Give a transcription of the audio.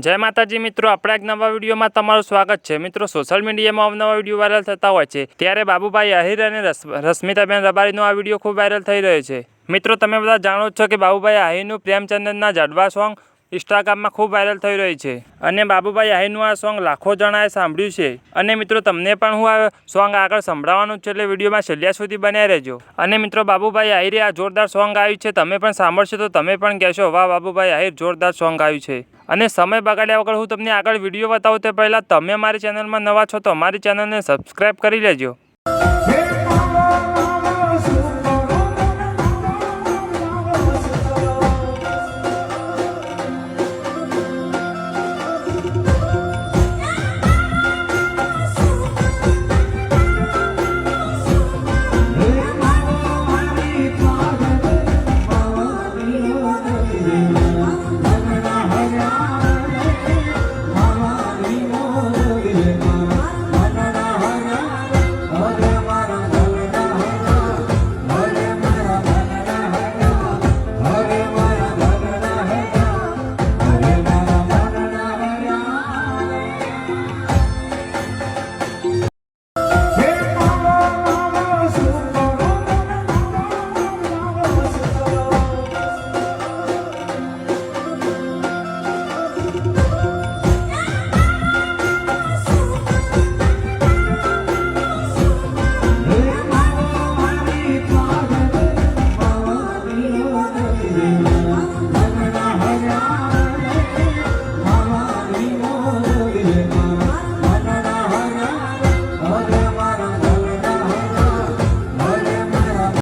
जय माताजी मित्रों, अपना एक नवा विडियो में तमारुं स्वागत है। मित्रों, सोशल मीडिया में अवनवा विडियो वायरल थता होय छे, त्यारे बाबूभाई आहिर अने रश्मिताबेन रबारीनो आ विडियो खूब वायरल थई रह्यो छे। मित्रों, तमे बधा जाणो छो कि बाबूभाई आहिरनुं प्रेमचंदनना जाडवा सॉन्ग इंस्टाग्राम में खूब वायरल थई रह्युं छे अने बाबूभाई आहिरनुं आ सॉन्ग लाखों जणाए सांभळ्युं छे। अने मित्रों, तमने पण हुं आ सॉन्ग आगळ संभळाववानुं छे, એટલે વિડીયોમાં છેલ્લે સુધી બન્યા રહેજો। અને મિત્રો, બાબુભાઈ આહિરે આ જોરદાર સોંગ ગાયું છે, તમે પણ સાંભળશો તો તમે પણ કહેશો વાહ, બાબુભાઈ આહિર જોરદાર સોંગ ગાયું છે। અને સમય બગાડ્યા વગર હું તમને આગળ વિડીયો બતાવું તે પહેલાં તમે અમારી ચેનલમાં નવા છો તો અમારી ચેનલને સબસ્ક્રાઈબ કરી લેજો।